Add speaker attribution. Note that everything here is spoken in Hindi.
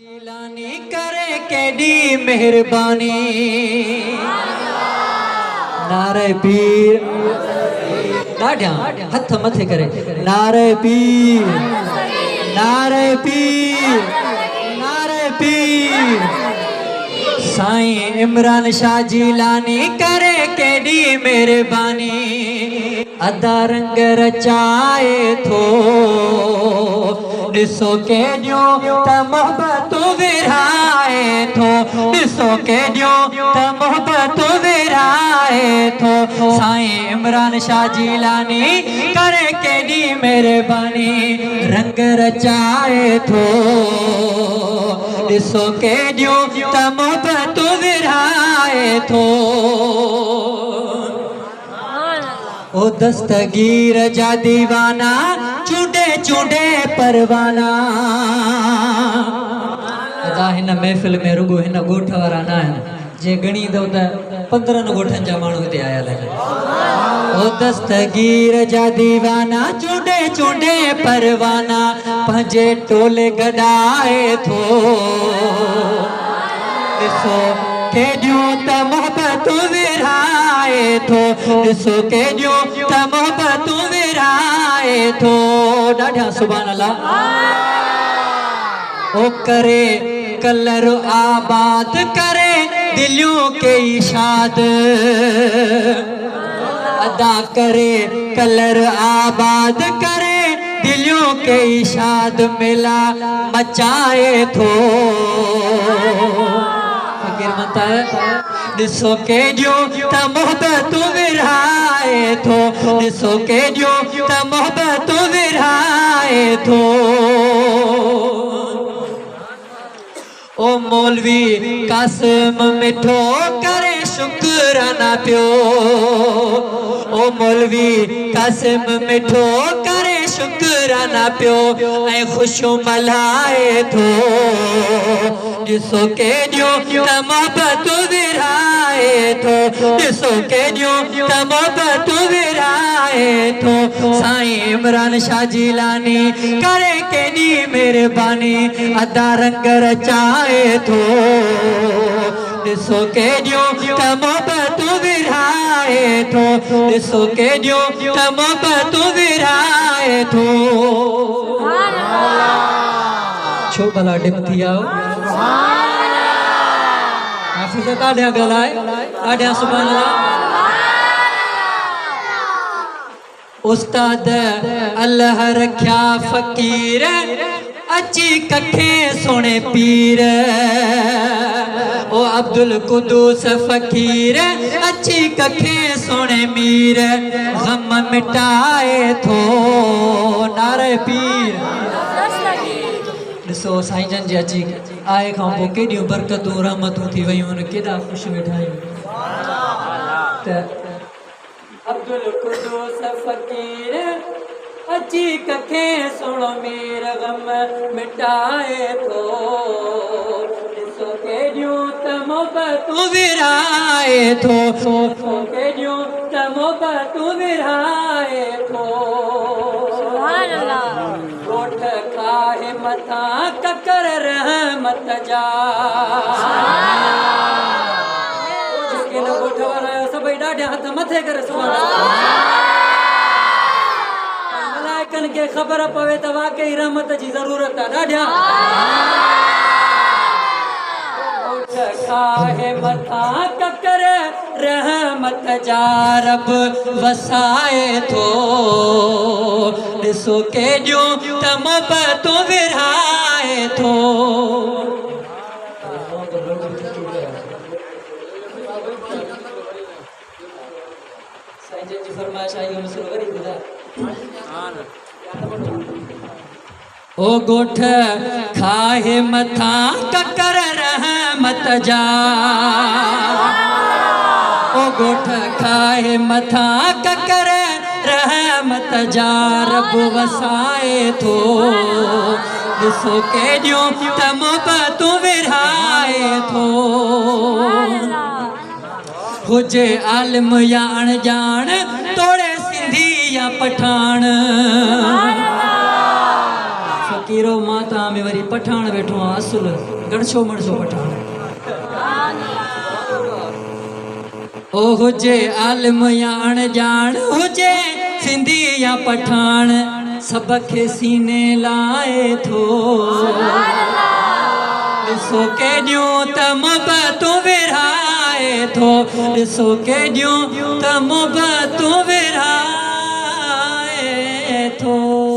Speaker 1: जिलानी करे केडी मेहरबानी नारे पीर डाढ़िया हथ मथे करे नारे पीर नारे पीर नारे पीर साईं इमरान शाह जिलानी करे केडी मेहरबानी अदा रंग रचाए थो ॾिसो केॾियो त मोहबत विरहाए थो ॾिसो केॾियो त मोहबत विरहाए थो साईं इमरान शाह जिलानी करे केॾी मेहरबानी रंग रचाए थो ॾिसो केॾियो त मोहबत विरहाए थो ओ दस्तगीर जा दीवाना चूडे चूडे परवाना अदा हिन महफ़िल में रुगो हिन गोठ वारा ना आहिनि जे गणी दो त 15 गोठन जा माण्हू हिते आयल आहिनि ओ दस्तगीर जा दीवाना चूडे चूडे परवाना पंहिंजे टोले गॾाए थो ॾिसो केॾियो त मोहबत विरहाए थो ॾिसो केॾियो त मोहबत विरहाए थो ॾाढा सुभान अल्लाह ओ करे कलर आबाद करे दिलियों के शाद अदा करे कलर आबाद करे दिलियों के शाद मिला मचाए थो ॾिसो केॾियो त मोहबत विरहाए थो ॾिसो केॾियो त मोहबत विरहाए थो ओ मौलवी कासिम मिठो करे शुक्राना पियो ओ मौलवी कासिम मिठो करे शुक्राना पियो ऐं ख़ुशियूं मल्हाए थो ॾिसो केॾियो त मोहबत विरहाए थो ॾिसो केॾियो त मोहबत विरहाए थो साईं इमरान शाह जिलानी करे केॾी मेहरबानी अदा रंग रचाए थो ॾिसो केॾियो त मोहबत विरहाए थो ॾिसो केॾियो त मोहबत विरहाए थो छो भला डिम थी आओ हाफ़िज़ ॾाढा ॻाल्हाए ॾाढा सुभान अल्लाह उस्ताद अल्लाह रखिया फ़कीर अची कखे सोने पीर ओ अब्दुल कुदूस फ़कीर अची कखे सोने मीर गम मिटाए थो नारे पीर ॾिसो साईं जन जी अची आए खां पोइ केॾियूं बरकतूं रहमतूं थी वयूं आहिनि केॾा ख़ुशि वेठा आहियूं त अब्दुल कुदूस फ़कीर अची कखे सोनो मीर गम मिटाए थो ॾिसो केॾियूं त मोहबत विरहाए थो केॾियूं त मोहबत विरहाए थो गोठ खाए मथा ककर रहमत जा जिसके न गोठ वारा सभई ॾाढा हथ मथे करे मलाइकनि खे ख़बर पवे त वाकई रहमत जी ज़रूरत आहे ॾाढा गोठ खाए मथा ककर रहमत जा रब वसाए थो ॾिसो केॾियो त मोहबत विरहाए थो ओ गोठ खाए मथा ककर रहमत जा ओ गोठ खाए मथा ककर रहमत जा रब वसाए थो ॾिसो केॾियो त मोहबत विरहाए थो हुजे आलिम या अणजाण तोड़े सिंधी या पठाण फ़कीरो माता में वरी पठान वेठो आहे असुल गणशो मणशो पठान ओ हुजे आलिम या अणजाण हुजे सिंधी या पठान सब खे सीने लाए थो ॾिसो केॾियूं त मोहबतूं विरहाए थो ॾिसो केॾियूं त मोहबतूं विरहाए थो